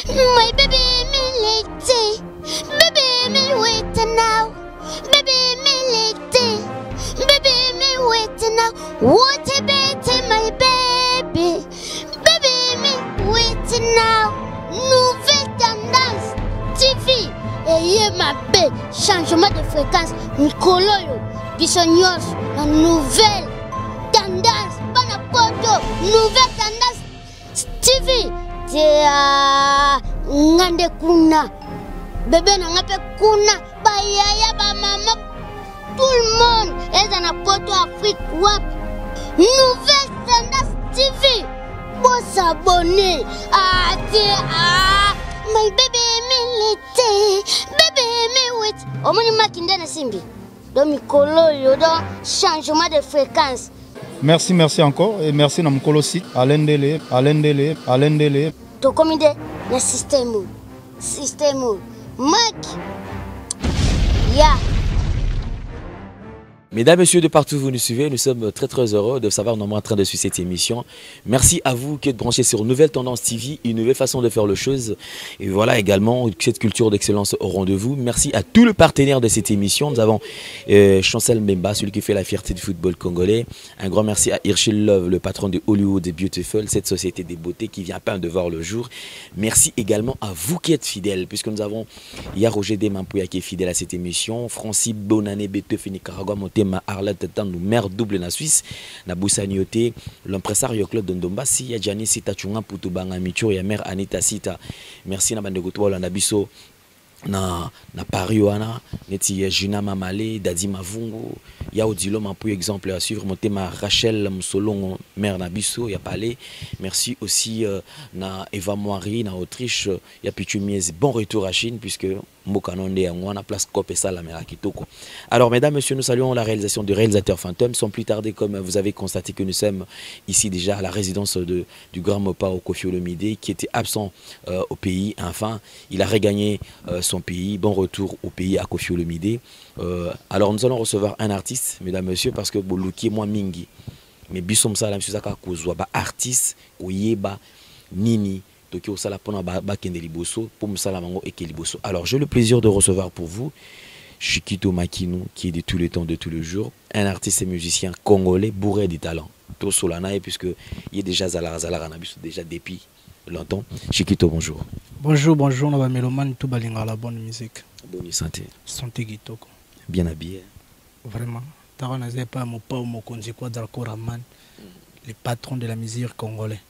My baby me late, baby me wait now, baby me late, baby me wait now. What a baby, my baby, baby me wait now. Nouvelle tendance, TV, et ma belle, changement de fréquence, Nicolo, Bissonios, la nouvelle tendance, Panapoto, nouvelle tendance, TV. Ngande kuna bébé na ngape kuna ba yaya ba mama tout le monde est dans la poto Afrique wap nouvelle tendance TV pour s'abonner my baby me lete baby me wait omoni makinde na simbi do mikolo yo do changement de fréquence. Merci, merci encore et merci à mon colossite, Alain Dele. To komide na système, Mac, ya. Mesdames, Messieurs, de partout où vous nous suivez, nous sommes très heureux de savoir que nous sommes en train de suivre cette émission. Merci à vous qui êtes branchés sur Nouvelle Tendance TV, une nouvelle façon de faire les choses. Et voilà également cette culture d'excellence au rendez-vous. Merci à tous les partenaires de cette émission. Nous avons Chancel Mbemba, celui qui fait la fierté du football congolais. Un grand merci à Hirschel Love, le patron de Hollywood et Beautiful, cette société des beautés qui vient à peine de voir le jour. Merci également à vous qui êtes fidèles, puisque nous avons Roger Demampouya qui est fidèle à cette émission, Francis Bonane Beteuf et Nicaragua, ma Arlette Tan, nous mère double na Suisse, na Boussanioté, l'impresario Claude Ndomba, si ya Gianni Sita Chunga Putubanga Micho, ya mère Anita Sita. Merci na bande goto na biso na Paris wana, neti Juna Mamale, Dadi Mavungu, ya Odilo pour exemple à suivre monter ma Rachel Msolongo, mère na biso, ya Palais. Merci aussi na Eva Moiri na Autriche, ya Pichumiez, bon retour à Chine puisque alors mesdames, messieurs, nous saluons la réalisation du réalisateur Fantôme. Sans plus tarder, comme vous avez constaté que nous sommes ici déjà à la résidence du grand Mopa au Koffi Olomide qui était absent au pays. Enfin, il a regagné son pays. Bon retour au pays à Koffi Olomide. Alors nous allons recevoir un artiste, mesdames, messieurs, parce que Boluki moi mingi. Mais bisom ça, monsieur Zaka Kozwa, artiste, Oyeba, Nini. Alors j'ai le plaisir de recevoir pour vous Chikito Makino, qui est de tous les temps, de tous les jours, un artiste et musicien congolais bourré de talent. Tout Solana, puisque il est déjà Zalara déjà depuis longtemps. Chikito, bonjour. Bonjour, bonjour, on va mélomane tout balinga la bonne musique. Bonne santé. Santé Gitoko. Bien habillé. Vraiment. Tarana pas mon pa ou mon konzikwa d'Alkoraman, les patrons de la musique congolais.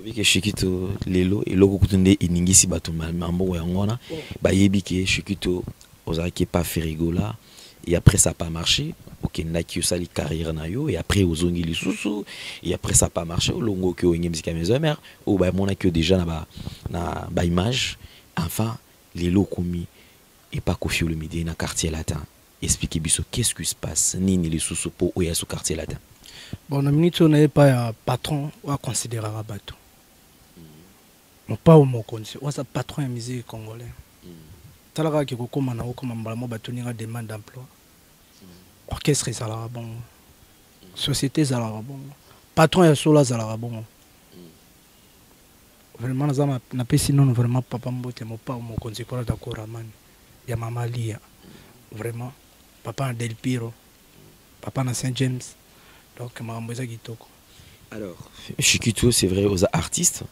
Bike Chikito lelo eloko kutunde iningisi bato mambo yangona ba yebike Chikito ozaki pas ferigola et après ça pas marché OK naki osali carrière na yo et après ozongi lisusu et après ça pas marché olongo ke onye musique mes mère o ba mona que déjà na ba image enfin lelo komi et pas Koffi Olomide na quartier latin expliquez biso qu'est-ce qui se passe nini lisusu po oya su quartier latin. Bon, la minute on n'est pas un patron ou à considérer un bateau. Mon pas au mot connu, ou à patron de musique congolais. Talara qui recommande à comme un balmo bâtonnier à demande d'emploi. Orchestre ça la bon. Société ça la bon. Patron et sola ça la bon. Vraiment n'a pas sinon vraiment papa mbote mon pas au mot connu quoi d'accord man. Ya mama Lia. Vraiment papa Del Piro. Papa na Saint James. Donc, alors, Chikito, c'est vrai, aux artistes,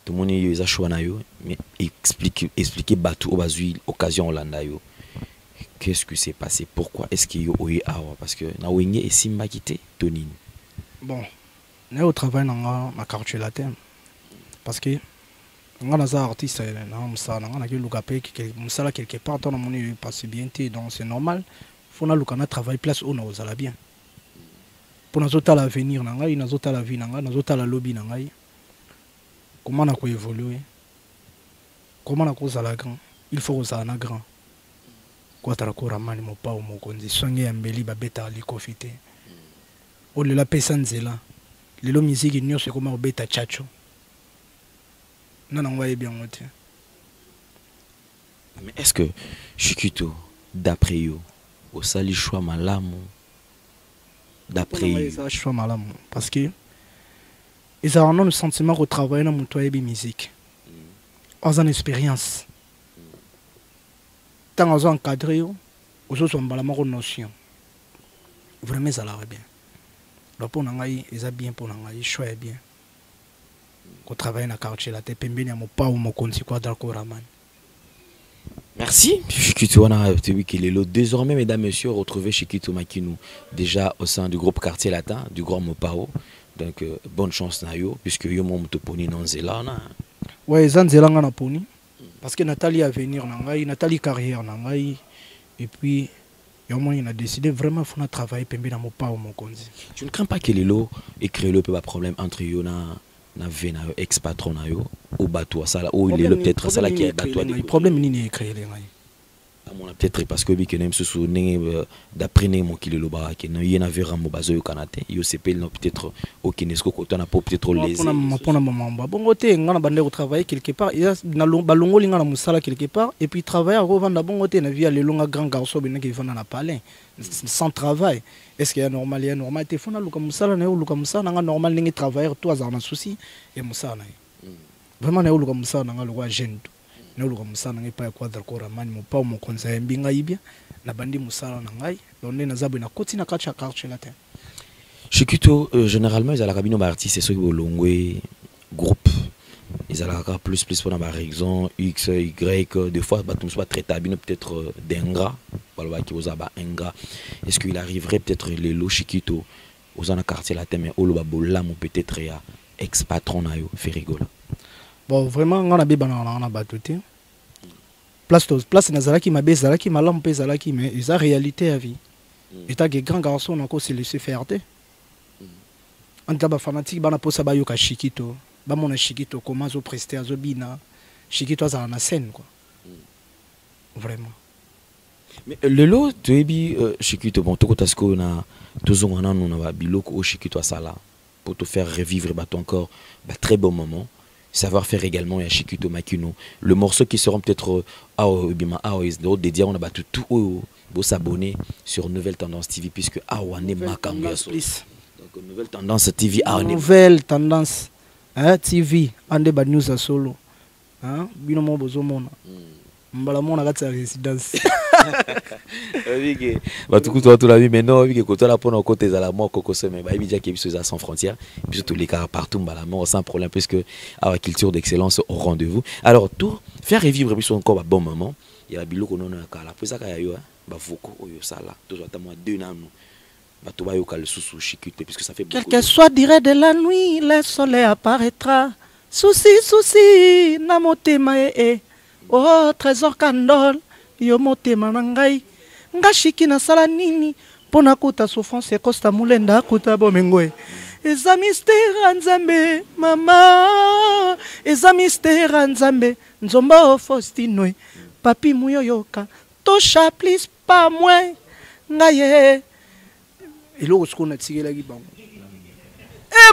tout le monde est à choix, mais expliquer Batou au Bazouil, occasion Hollanda. Qu'est-ce qui s'est passé? Pourquoi est-ce qu'il y a eu Awa? Parce que na Wenge et Simba quitté Tonine. Bon, on est au travail dans ma quartier latin. Parce que on a des artistes, on a quelque part, on a passé bien, donc c'est normal. Il faut que on travaille place où on a bien. Pour nous autres l'avenir, nous autres la vie, nous autres la lobby, comment on a évolué, comment on a la grand, il faut que ça soit grand. Quoi t'as encore amani mon pas ou mon condi, soigner un beli babeta likofité. Oh le la pesanzela, le lo musique il n'y a c'est comment beta chacho. Non on va bien monter. Mais est-ce que Chikito, d'après yo, au sali choix malamu? D'après ça choix malamu parce que ils ont un sentiment au travail dans mon toit et musique. aza na expérience ntango azo encadré yo ozozwa mbala moko notion vraiment ezalaka bien donc mpo na ngai eza bien mpo na ngai choix ya bien kotravaille na quartier la te pembeni ya mopau mokonzi Quadraco Raman. Merci. Shikito wana Kilelo. Désormais, mesdames, messieurs, retrouvez Shikito Makinou déjà au sein du groupe Quartier Latin, du Grand Mopao. Donc, bonne chance na yo, puisque yo mon toponi non zelana. Ouais, zan zelanga na poni. Parce que Nathalie a venir na ngai, Nathalie carrière na ngai. Et puis, yo moi il a décidé vraiment faut travailler pembeni na mopao mokonzi. Tu ne crains pas que Lelo et créer le peu problème entre yo na vena ex patron na yo au bateau ça là ou il est peut-être ça là qui est bateau le problème ni créer les à mon peut-être parce que bi que même se souvenir d'après mon qui le ba que il y en avait rambo bazo yo kanate yo sepel non peut-être au kinesco côté na peut-être les pour na maman bongo te ngana bande au travail quelque part il na balongo linga na musala quelque part et puis travailler à revendre bongo te na via les longs grand garçon ben qui vend na palais sans travail. Est-ce qu'il y a normal? Il y a normal. Il faut que nous fassions normal. Nous travaillons tous en souci. Et nous vraiment, nous sommes en jeune. Nous sommes pas Quadraco Raman, nous pas mon conseil. Binga ibia. Na bandi musala nangai. Donc nous avons na koti na kacha quartier latin. Shikito généralement ils ont la cabine artiste c'est ceux qui ont groupe. Ils ont plus pour la raison X Y des fois bah tout soit très tabine peut-être d'ingra voilà qui vous a ingra est-ce qu'il arriverait peut-être les lo Shikito aux en quartier latin mais au lobabola ou peut-être ya ex patron na yo fait rigoler bon vraiment on a bien on a battu place nazalaki mabe zalaki malam pe zalaki mais ils a réalité à vie état que grand garçon encore se laisser faire te en taba fanatique bana posa ba yo ka Shikito ba mona Shikito comment zo prester azo bina Shikito za na scène quoi vraiment mais le lot tu es bi Shikito bon to ko tasko na tozo wana no na biloko o Shikito sala pour te faire revivre ton corps très bon moment savoir faire également ya Shikito Makino le morceau qui sera peut-être dédié on a battu tout beau s'abonner sur Nouvelle Tendance TV puisque awane makambo donc Nouvelle Tendance TV Nouvelle Tendance TV ande ba news a solo bino mo bozomona mbala mona kati ya résidence oui ba tout toi tout la vie mais non oui que côté là pour nos côtés à la mort coco mais ba bidia qui biso sans frontières biso tous les cas partout mbala mort sans problème puisque la culture d'excellence au rendez-vous alors tout faire revivre biso encore un bon moment il y a biloko non na kala pour ça ka yo ba voko oyo sala tous attamo 2 nanu ba to ba yo ka le sous Shikito puisque ça fait beaucoup quel que soit dirait de la nuit le soleil apparaîtra souci na motema oh trésor candole yo motema na ngai nga shiki na sala nini pona kuta souffrance Costa Mulenda kuta bomengoe eza mystère nzambe mama eza mystère nzambe nzomba Faustino papi muyo yoka tosha please pas moins ngaye eloko skona tsigela kibango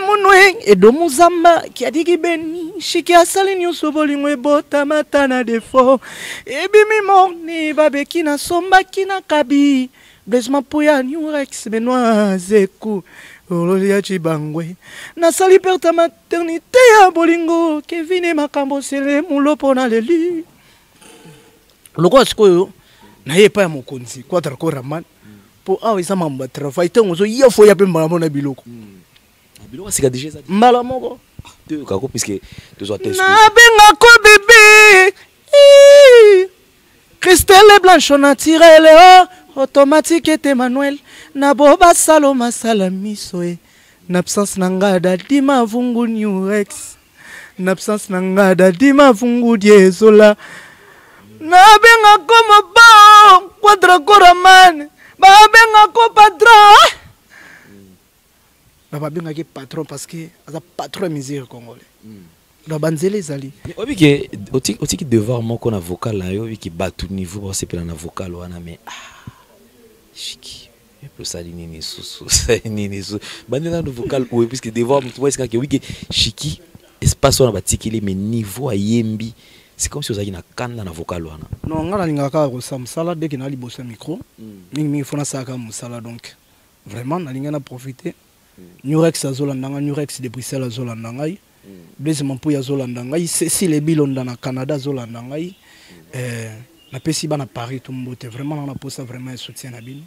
Munwe edomu zamba ki adiki beni shiki asali nyuso bolingo ebota matana defo ebimi morni babeki na somba kina kabi blesma poya New Rex Benoît Zeku ololi ya chibangwe nasali perta maternité ya bolingo Kevin makambo sele mulopo na leli loko sikoyo na yepa ya mokonzi Quadraco Raman po awisa mamba travail tango zo yefo ya pemba mona biloko c'est déjà ça malamoko tu kako puisque tu dois tester na benga ko bébé Christelle Blanche naturel automatique et Emmanuel na boba saloma salamisoe n'absence nanga dima vungu New Rex n'absence nanga dima vungu Diezola na benga ko moba Quadraco Raman ba benga ko patron Baba bien que patron parce que ça patron misère congolais. La banzele zali. Obi que oti ki devoir mon qu'on avocat là yo qui bat tout niveau c'est pas un avocat là mais chiki. Et pour ça ni sous ni sous. Bandela no vocal ou puisque devoir tu vois est-ce que oui que chiki espace on a batikili mais niveau à yembi c'est comme si on avait na canne na vocal là. Non ngala lingaka ko samsala dès que na libosa micro. Mingi fona saka musala donc vraiment na lingana profiter New Rex azolandanga New Rex de Bruxelles azolandanga Blaise Mampuya zolanda ngai si les bilonda na Canada zolanda ngai na pesi ba na Paris tout mbote vraiment na posa vraiment soutien na bino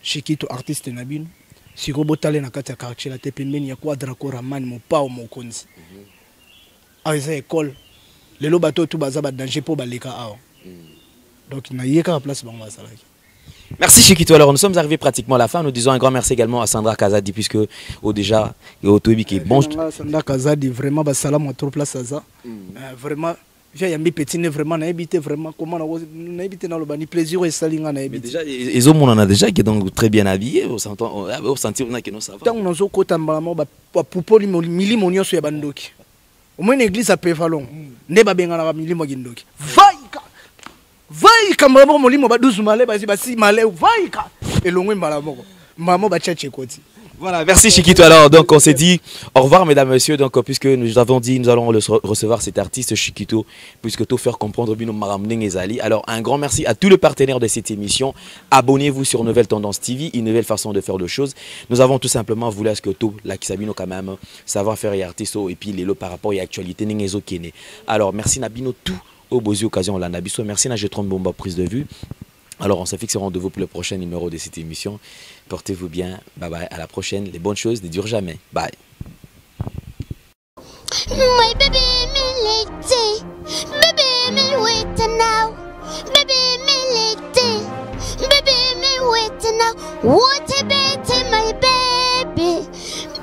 Shikito artiste na bino siko botale na kati ya quartier la te pembeni ya kwa Draco Ramani mo pao mo konzi aiza école lelo bato tout baza ba danger pour baleka awa donc na yeka place bango salaki. Merci Shikito. Alors nous sommes arrivés pratiquement à la fin. Nous disons un grand merci également à Sandra Kazadi puisque déjà au Tobi qui est bon. Sandra Kazadi vraiment ba salam à trop place ça. Vraiment j'ai yambi petit vraiment na habité vraiment comment na habité dans le bani plaisir et salinga na habité. Déjà les hommes on en a déjà qui est donc très bien habillés au sentir on a que nous savons. Tant nous kota mbamo ba popoli milimo nyonso ya bandoki. Au moins l'église a pévalon. Ne ba benga na milimo gindoki. Vai kamabo molimo ba 12 malé ba si malé vai ka elongwe mbala moko mamo ba tchatche koti. Voilà, merci Shikito. Alors donc on s'est dit au revoir mesdames et messieurs, donc puisque nous avons dit nous allons recevoir cet artiste Shikito puisque tout faire comprendre bino maramning ezali. Alors un grand merci à tous les partenaires de cette émission. Abonnez-vous sur Nouvelle Tendance TV, une nouvelle façon de faire les choses. Nous avons tout simplement voulu à ce que tout la Kisabino quand même savoir faire et artiste et puis les lots par rapport à l'actualité ningezo kene. Alors merci Nabino tout au beaux occasion la Nabiso, merci na Jetron Bomba prise de vue. Alors on se fixe rendez-vous pour le prochain numéro de cette émission. Portez-vous bien, bye bye, à la prochaine. Les bonnes choses ne durent jamais. Bye. My baby me late, baby me wait now, baby me late, baby me wait now. What a baby, my baby,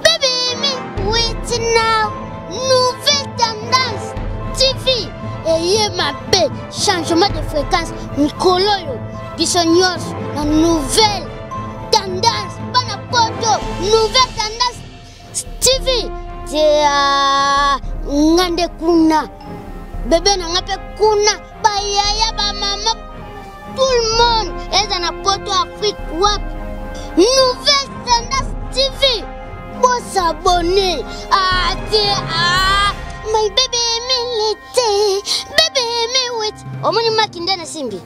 baby me wait now. Nouvelle Tendance TV. Et ma belle, changement de fréquence, Nicoloyo, Bissonios, la nouvelle tendance, Panapoto, nouvelle tendance, TV, Ngande Kuna, bébé Nangape Kuna, Bayaya, ba maman, tout le monde est dans la poto Afrique Wap, nouvelle tendance TV, pour s'abonner, my baby me late, baby me wait. Omoni makinde na simbi.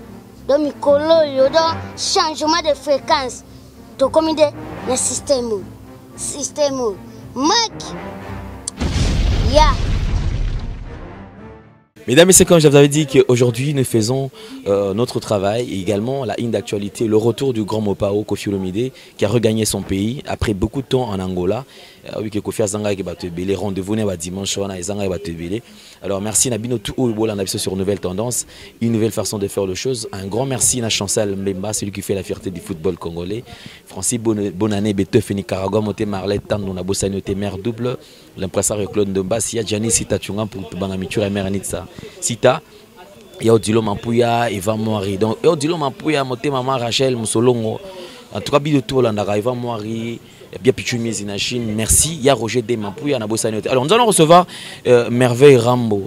Do mikolo yo do changement de fréquence. To komide na système. Mak. Yeah. Mesdames et messieurs, comme je vous avais dit qu'aujourd'hui nous faisons notre travail et également la ligne d'actualité, le retour du grand Mopao Koffi Olomide qui a regagné son pays après beaucoup de temps en Angola. Oui, que Koffi Azanga qui va te béler, rendez-vous dimanche soir et Zanga va te béler. Alors merci Nabino tout au bout sur Nouvelle Tendance, une nouvelle façon de faire les choses. Un grand merci à Chancel Mbemba, celui qui fait la fierté du football congolais. Francis bonne année, Beteuf Nicaragua, Moté Marlet, Tan, Nabosano, Mère double, l'impresario Claude Ndomba, Sia Gianni Sita Tchunga pour Bangamitura et Meranitsa. Sita, il y a Odilo Mampuya, Eva Moari. Donc, il y a Odilo Mampuya, Moté Maman Rachel, Moussolongo. En tout cas, Bidoto, Landara, Eva Moari. Bien Pichumi Zinachine, merci. Il y a Roger Demapouya, Nabosanote. Alors nous allons recevoir Merveille Rambo.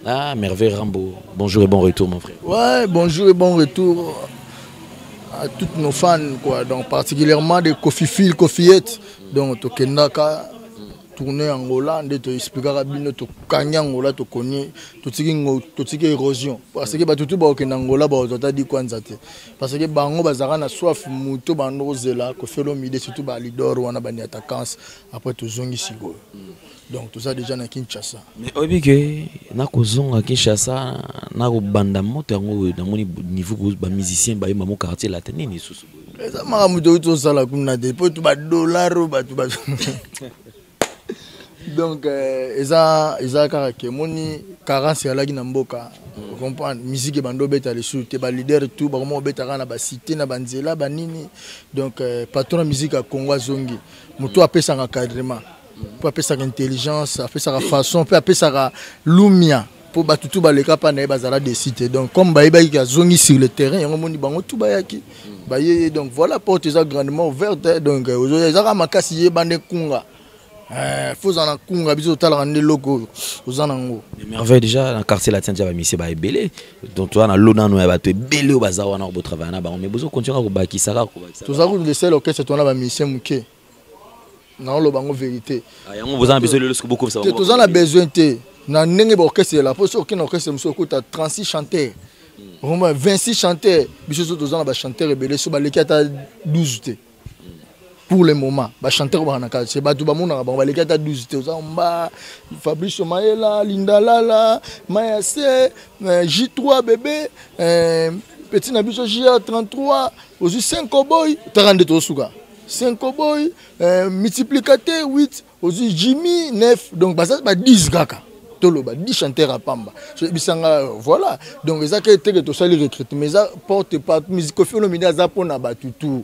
Ah, Merveille Rambo. Bonjour et bon retour, mon frère. Ouais, bonjour et bon retour à tous nos fans, quoi. Donc particulièrement des Koffi-Fil, Koffiette. Donc Tokendaka, tourner en Angola, on te expliquera bien to Kanya Angola, to connais, tout ce qui est érosion. Parce que bah tout en Angola, bah on t'a dit quoi nzate. Parce que bango bazara na soif muto bando zela, Koffi Olomide surtout bah leader ou on a bani attaquants après tout zongi sigo. Donc tout ça déjà na Kinshasa. Mais obi que na kozonga Kinshasa, na ko banda moto ngo na moni niveau ba musicien ba yema mo quartier latin ni susu. Ça m'a muto to sala kuna de pour tout ba dollar ba tout ba. Donc, ils ont moni carence à la Guinamboka. Vous comprenez? Musique et bando bête à l'issue. Tu es leader et tout. Comment bête à la cité, na banzela, banini. Donc, patron de musique à Congo Zongi. Moutou a fait ça encadrement. Pour appeler ça intelligence, appeler ça façon, pour appeler ça lumia. Pour battre tout les capas na bazara des cités. Donc, comme baïba qui a zongi sur le terrain, ils ont moni bango tout bayaki. Donc, voilà porte est grandement ouverte. Donc, aujourd'hui, ils ont makasi bande kunga. Faut en kunga biso tala ngande logo uzanango merveille déjà dans quartier latin déjà misé ba ebele donc toi na lona no ba to ebele o bazawa na bo travailler na ba mais bozo continuer ko bakisaka ko bakisaka tout ça ko le seul orchestre to na ba misé muke na lo bango vérité yango boza besoin le sco beaucoup ça tout ça na besoin té na ndenge ba orchestre la pour aucun orchestre muso ko ta 36 chanteurs au moins 26 chanteurs biso to za na ba chanteurs ebele so ba leki ata 12 té pour le moment chanteur ba na quartier ba tout ba mona ba les 12 te ozamba Fabrice Maela Linda Lala Mayase J3 bébé petit nabiso J33 aussi 5 boy 32 to suka 5 boy multiplicateur 8 aussi Jimmy 9 donc ça ba 10 kaka toloba 10 chanteurs à Pamba bisanga voilà donc ça que te to sali recrutement mais ça porte pas musique Koffi Olomide za pona ba tout.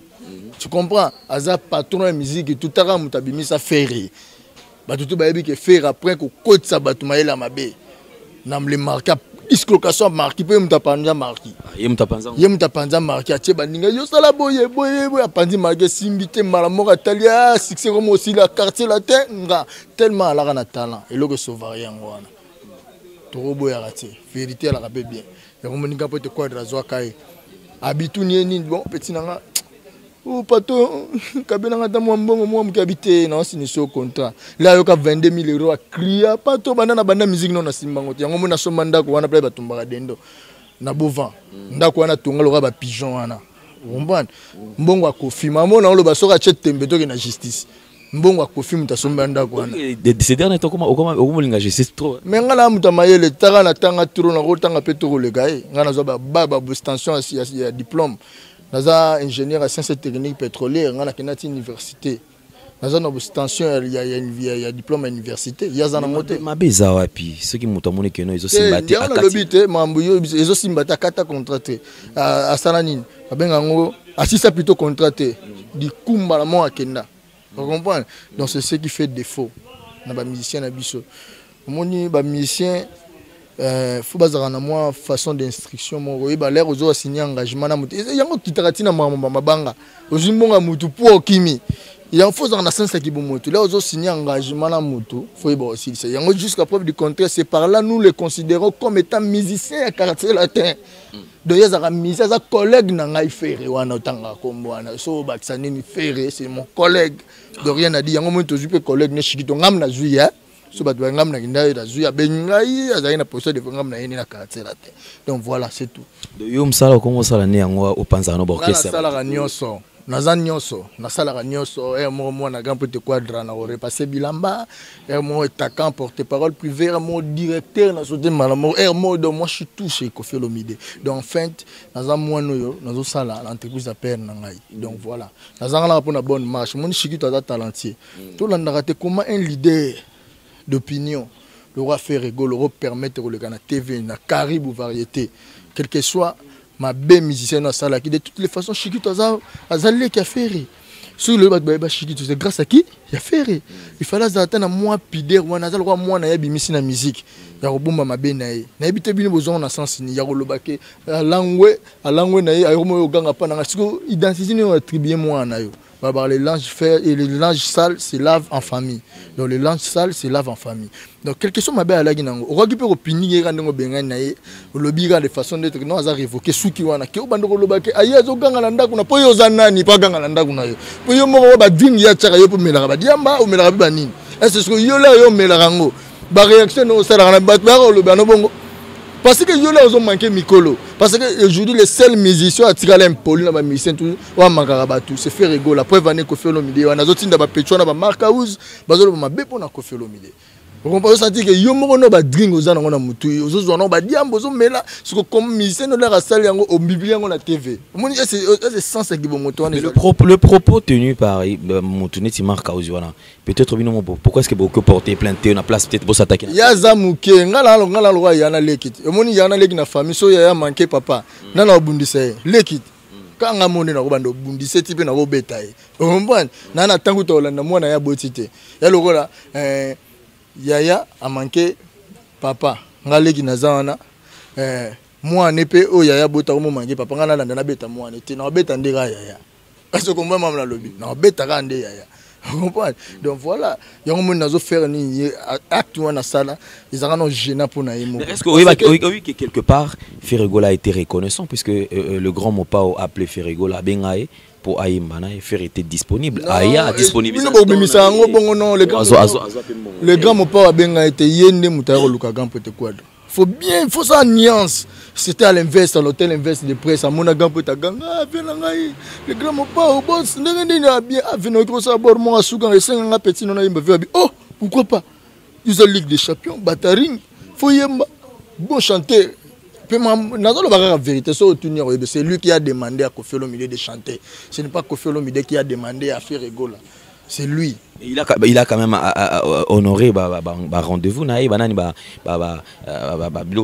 Tu comprends? Aza patron de musique tout à l'heure mutabimi sa ferry. Batutu bayebi ke faire après ko côte sa batu maela mabe. Nam le marqué dislocation marqué pe mutapanja marqué. Ye mutapanza marqué atie baninga yo sala boye apandi marqué simbité malamora talia succès comme aussi la quartier latin nga tellement ala na talent et loko sauvaria ngwana. Toro boya raté. Vérité ala rapé bien. Ya komonika pote quadra zo kai. Habitu ni bon petit nanga. Ou pato kabena ngata mbongo mo mkabité non signé contrat là yo ka 22 000 euros a cria pato banda musique non na simbango yango mona somanda ko wana play batumbaka dendo na bovan ndako wana tonga loka ba pigeon wana ngombana mbongo akofi mamo na lo basoka chetembe to ke na justice mbongo akofi mutasomba ndako wana ces derniers temps comment linga justice trop mais ngala mutamayele taka na tanga tro na ko tanga petro le gars ngana zo ba extension ya diplôme. Naza ingénieur à sciences techniques pétrolières, on a une université. Naza une extension, il y a diplôme à l'université. Il y a un moté. Ma beza wapi, ceux qui m'ont amené que nous ils ont simbaté. Il y a un lobby, mambuyo ils ont simbaté kata contraté. À Salanine, abengango, assisa plutôt contraté. Du kumba la mo akenda. Vous comprenez? Donc c'est ce qui fait défaut. Na ba musicien na biso. Moni ba musicien faut bazara na moi façon d'instruction mo ba l'air ozo signer engagement na mutu yango kitakati na mabanga ozimbonga mutu pour kimi il en faut dans sens qui bon mutu là ozo signer engagement na mutu faut ba aussi c'est yango jusqu'à preuve du contraire c'est par là nous les considérons comme étant musiciens à quartier latin donc yazara musicien za collègue na ngai ferré wana otanga kombo wana so ba tsanini ferré c'est mon collègue de rien à dire yango mutu zupe collègue ne shikito ngam na zuya so ba ngam na kinda da zuya bengai azali na poste de ngam na yeni na quartier là donc voilà c'est tout de yo msala comment ça la ne yango opanza no orchestre na sala nyonso naza nyonso na sala nyonso mo na grand petit quadra na repasser bilamba mo attaquant porte-parole privé mo directeur na sote malamo mo de moi je suis tout chez Koffi Olomide donc en fait naza mo no nazo sala l'entreprise appelle na ngai donc voilà naza ngala pour na bonne marche mon chiki to za talentier to landaka te comment un leader d'opinion le roi fait rigolo le roi permettre le Ghana TV na caribou variété quel que soit ma belle musicienne à Sala qui de toutes les façons Chikito azali qui a fait sur le bas Chikito c'est grâce à qui il a fait il fallait attendre moi pider ou na azali moi na yabi misi na musique ya robumba mabe na ye na ebite bino besoin na sens ni ya kolobake alangwe na ye ayo mo ganga pa na siko identité ni attribuer moi na yo. Les linges fer et les linges sales se lavent en famille. Donc les linges sales se lavent en famille. Donc quelque chose m'a bien à la guinée. On récupère au pini et rendre au bengan naïe. Le lobby de façon d'être non à révoquer sous qui wana. Qui au bandoro le baquet. Aïe zo gangalanda kuna. Pour yo zanani pas gangalanda kuna yo. Pour yo mo ba ding ya tchara yo pour melaraba. Diamba ou melarabi banin. Est-ce que yo là yo melarango. Ba réaction no ça la bat ba le bano bongo. Parce que yo là ils ont manqué Mikolo. Parce que aujourd'hui les seuls musiciens à tirer l'impoli na ba musicien tout wa mangara tout c'est fait rigolo la preuve année Koffi Olomide wana zo tinda ba petro na ba mark house bazolo ba be pona Koffi Olomide. On peut sentir que yo moko no ba drink ozana ngona mutu ozo zo no ba diambo zo mela siko comme musicien no la rasali yango o biblia ngona TV. Moni c'est sens qui bon moto le propos tenu par Moutouneti mark house wana peut-être bino pourquoi est-ce que beaucoup porter plainte na place peut-être pour s'attaquer ya zamuke ngala lo yana lekit moni yana lekit na famille so ya manqué papa nana obundisa lekit kanga moni na kobanda obundisa type na kobeta ye ombwana nana tangu to landa mwana ya botite ya lokola yaya a manqué papa ngaleki nazana moi nepe o yaya bota ko manqué papa ngana landa na beta moi nete na beta ndeka yaya parce que moi même na lobby na beta ka nde yaya vous comprenez donc voilà yango mon nazo faire ni acte wana sala ils en ont gênant pour na yemo. Est-ce que oui que quelque part Ferregola a été reconnaissant puisque le grand Mopao a appelé Ferregola bengae pour Aïmbana et faire était disponible. Aya disponible. Le grand Mopao a bengae était yende mutaro luka grand peut quoi. Faut bien faut ça nuance. C'était à l'inverse, à l'hôtel inverse de presse. À mon agent peut t'aganga, le grand mopa au boss, n'a bien, venez au ça bord moi sougan et 5 petit non oh, pourquoi pas? Ils ont Ligue des Champions, Bataring, Foyemba, bon chanteur. La vérité, c'est lui qui a demandé à Koffi Olomide de chanter. Ce n'est pas Koffi Olomide qui a demandé à faire Egola. C'est lui. Il a quand même honoré rendez-vous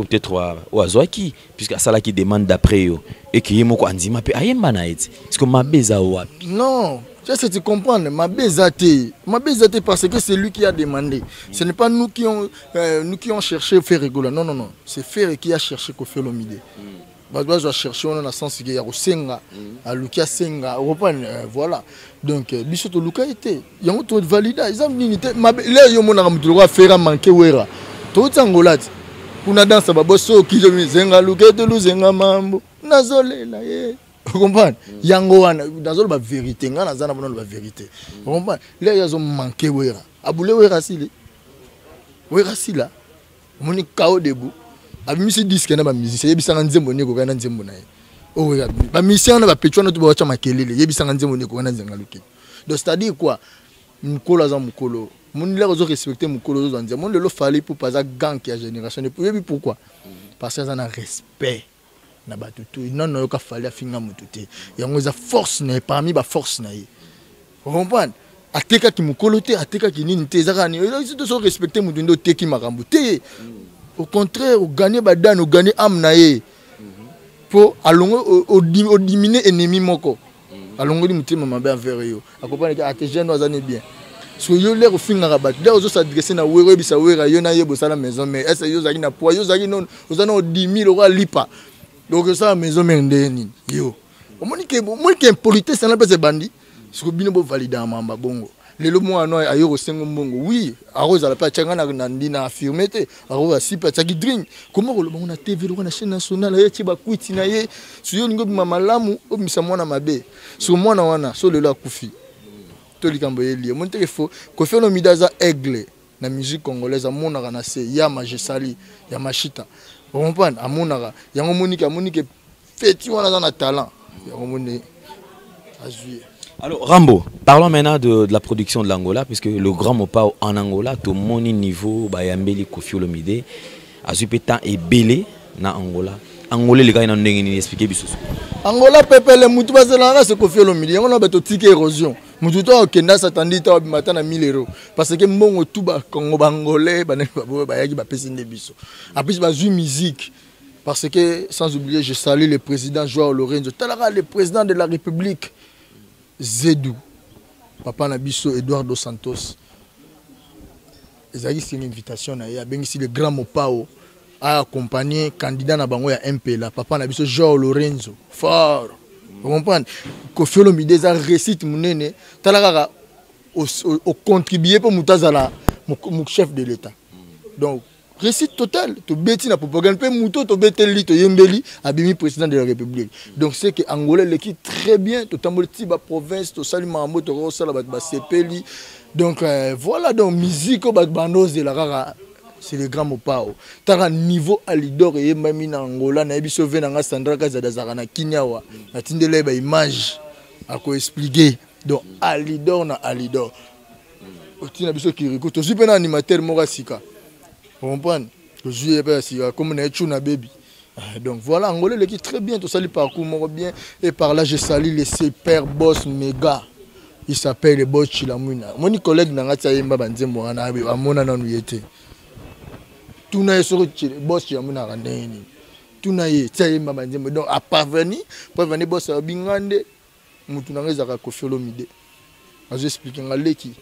peut-être au Azouaki, puisque c'est là qui demande d'après eux et qui est mon anzima pe ayemba na eti. Est-ce que ma beza wapi? Non, tu comprends, ma bezate parce que c'est lui qui a demandé. Ce n'est pas nous qui ont cherché faire Egola. Non, non, non. C'est Ferre qui a cherché Koffi Olomide. Je vais chercher on a sens qu'il y a Senga, à Luka Senga, voilà. Donc, Bissoto Luka était. Il y a un autre valide. Ils ont dit là, il y a un droit faire manquer Wera. Tout Angola. Pour une danse, baboso qui je me Senga Luka de Luzenga Mambo. Nazolé là, vous comprenez? Yangoana, Nazol la vérité. Nazana la vérité. Vous comprenez? Là, ils ont manqué Wera. Aboulé Wera Sili. Wera Sila. Mon chaos debout. Abimisi disque na ba musicien yebisanga nzembo ne ko kana nzembo na ye oh regarde ba musicien na ba petwana to ba wacha makelele yebisanga nzembo ne ko kana nzenga luki donc c'est-à-dire quoi mukolo aza mukolo mon lero zo respecter mukolo zo nzembo mon lelo fallait pour pas gang qui a génération de yebi pourquoi parce que ça na respect na ba tutu non non ka fallait afinga mututé yango za force na parmi ba force na ye vous comprenez ateka ki mukolo te ateka ki nini te zaka ni ils doivent respecter mutundo te ki makambo te. Au contraire, au gagner badan, au gagner amnaye pour au diminuer ennemi moko. Alongo di mutima mabe envers yo. Accompagner que tes jeunes oisane bien. So yo l'air au fin rabat. Là aux s'adresser na wero bisa wera yo na yebo sala maison mais est-ce yo zaki na poids yo zaki non ozana 10 000 euros lipa. Donc ça maison mendeni yo. Au moins que politesse ça na pas se bandi. So bino bo valider mamba bongo. Les lots moi non ayo sengo mbongo oui arose à la pas tchanga na ndina affirmé te arose si pas tchaki drink comment on a TV on a chaîne nationale ya tiba kwiti na ye suyo ngo mama lamu obimisa mwana mabe sur mwana wana so le la kufi to likambo yeli mon te fo ko fe no midaza aigle na musique congolaise amona kana se ya majesali ya mashita on comprend amona yango monike feti wana na talent yango moni azuye. Alors Rambo, parlons maintenant de la production de l'Angola, puisque le grand mopa en Angola, tout mon niveau, Bayambeli Koffi Olomide, Azupetan et Belé na Angola. Angola les gars ils n'ont rien expliqué biso. Angola pepe le mutu bazela c'est Koffi Olomide, on a beto ticket érosion. Mutu to okenda s'attendit to matin na 1000 euros parce que mbongo tout ba Congo bangolais ba yaki ba pesinde biso. Après ba jouer musique parce que sans oublier je salue le président Joao Lorenzo, Talara le président de la République. Zedou, Papa Nabiso, Eduardo Santos. Ils ont eu une invitation à ici le grand Mopao a accompagné candidat na bango ya MP là, Papa Nabiso Joao Lorenzo. Fort. Vous comprenez? Koffi Olomide a récité munene, talaka au contribuer pour mutazala mon chef de l'État. Donc récite total, to beti na propagande pe muto to beteli to yembeli abimi président de la République. Donc c'est que Angola l'équipe très bien, to tamboli tiba province, to salima mo to rosala ba sepeli. Donc voilà donc musique au bandos de la rara, c'est le grand mopao. Tara niveau alidor et mami na Angola na biso venanga Sandra Kazada Zarana Kinyawa. Na tindele ba image à ko expliquer. Donc alidor na alidor. Otina biso kiriko to super animateur Morasika. Vous comprenez? Comme on est na baby. Donc voilà, Angola l'équipe très bien, tout ça le parcours bien. Et par là, je salue les super boss méga. Il s'appelle le boss Chilamuna. Mon collègue n'a pas été banzembo à mon ananuyete. Tout n'a sur le boss Chilamuna randeni. Tout n'a été banzembo. Donc à parvenir, pour venir boss à Bingande, Moutounanga Zaka Koffi Olomide. Je vais expliquer à l'équipe.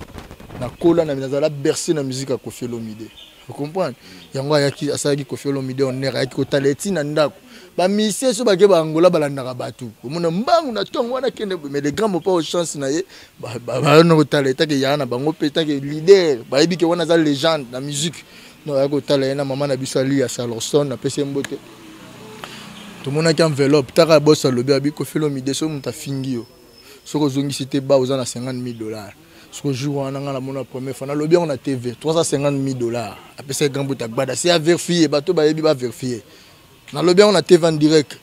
Na kola na minazala bercer na musique à Koffi Olomide. Vous comprenez? Yango yaki asaki Koffi Olomide on est yaki kotaleti na ndako. Ba mission so ba ke ba Angola balandaka batu. Omona mbangu na tongo wana kende mais les grands pas chance na ye ba no kotaleta ke yana bango peta ke leader. Ba yebi ke wana za légende na musique. No yako kotalena na mama na biso ali ya Salorson na pese mbote. Tout mona ki enveloppe taka boss lobi abi Koffi Olomide so muta fingi yo. So ko zongi cité ba oza na $50,000. Ce jour, on a la première fois, on a TV, $350,000. Après, c'est grand bout à gbada. C'est à vérifier, bateau va vérifier. Dans le bien, on a TV en direct.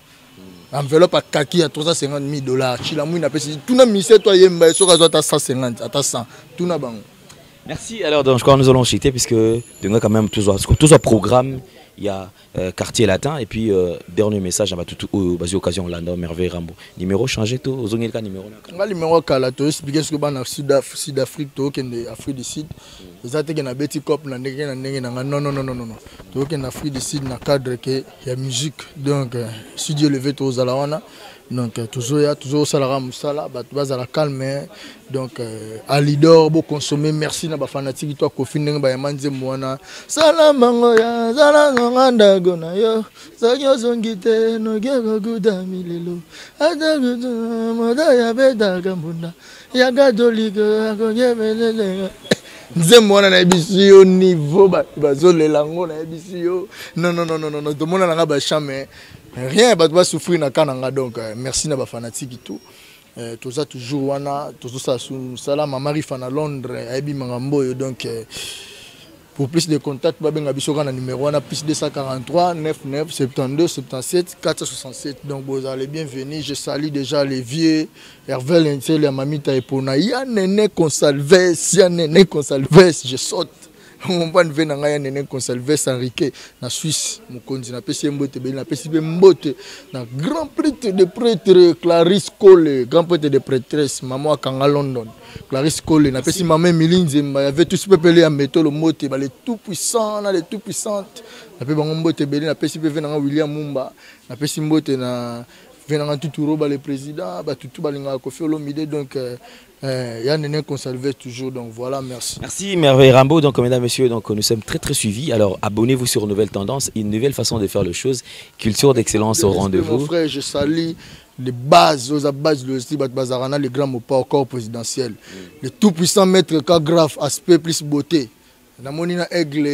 Enveloppe à kaki à 350 000 $. Chilamou, il a payé. Tout le monde, toi, il y a 150, à 100. Tout le monde. Merci. Alors, donc, je crois que nous allons chuter puisque nous quand même tout ce programme. Il y a Quartier Latin et puis dernier message, tout basé occasion Landa Merveille Rambo. Numéro changé tout, aux numéro là. Numéro calato, expliquer ce que ban Sud Afrique, to ken Afrique du Sud. Les attaques na beti cop na ndenge na non. To ken Afrique du Sud na cadre que il y a musique. Donc si Dieu levé to zalawana. Donc toujours salara musala, batubaza la calme. Donc à Lidor bo consommer merci na ba fanatique toi Kofi ndenge ba yamanze mwana. Salamango ya zalanga gona yo. Sanyo zongite no gego gudami lelo. Adagudu moda ya beda gambunda. Ya gadoliga agonyemelele. Nzembo wana na ebisi yo niveau bazolelango na ebisi yo. Non tout le monde na ba chamé. Rien va souffrir na kananga donc merci na ba fanatique tout. Tout ça toujours wana tout ça sous sala ma mari fana Londres ebi mangambo donc pour plus de contacts ba benga biso kana numéro wana plus 243 99 72 77 467 donc vous allez bienvenue. Je salue déjà les vieux Hervé Lentel la mamita epona ya nene consalves je saute. On va venir na nene consalves Enrique na Suisse mukonzi na pesi mbote be na pesi be mbote na grand prêtre de prêtre Clarisse Cole grand prêtre de prêtresse maman Kanga London Clarisse Cole na pesi maman Milinze il y avait tous peuplé à métaux le mbote ba les tout puissants na les tout puissantes na pe bango mbote be na pesi be venanga William Mumba na pesi mbote na venanga Tuturo ba le président ba tutu balinga Kofi Olomide donc Yann conservé toujours, donc voilà, merci. Merci Merveille Rambo, donc mesdames, messieurs, donc nous sommes très suivis. Alors abonnez-vous sur Nouvelle Tendance, une nouvelle façon de faire les choses, culture d'excellence au rendez-vous. Mon frère, je salue les bases, aux bases de Bazarana, les grands mots pas au corps présidentiel. Le tout-puissant maître Kagraf, aspect plus beauté. Namonina aigle.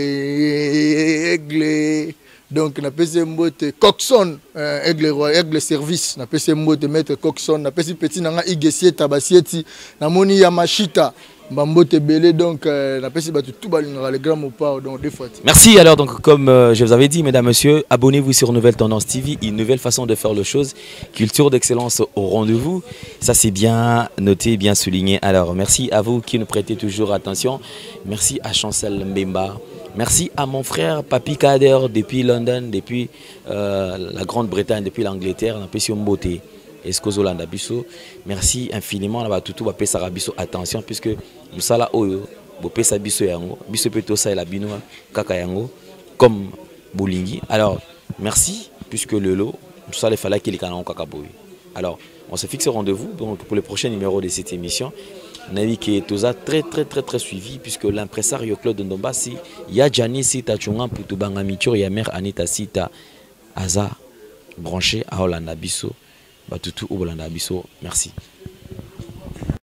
Donc na pesi mbote Coxon aigle service na pesi mbote maître Coxon na pesi petit nanga Igesie Tabasieti na moni Yamashita mbote belé donc na pesi batu tout balinga les grands mots donc deux fois. Merci. Alors donc comme je vous avais dit mesdames messieurs, abonnez-vous sur Nouvelle Tendance TV, une nouvelle façon de faire les choses, culture d'excellence au rendez-vous. Ça c'est bien noté, bien souligné. Alors merci à vous qui nous prêtez toujours attention. Merci à Chancel Mbemba. Merci à mon frère Papi Kader depuis London, depuis la Grande-Bretagne, depuis l'Angleterre, merci infiniment à tout attention puisque nous sommes là comme Boulingi. Alors merci puisque le lot nous allons faire qu'il alors on se fixe au rendez-vous donc pour le prochain numéro de cette émission. Navi qui est très suivi puisque l'impresario Claude Ndombasi ya Jani Sita Chunga Putubanga Michur ya mère Anita Sita Aza branché à Holanda Bisso Batutu Holanda Bisso. Merci.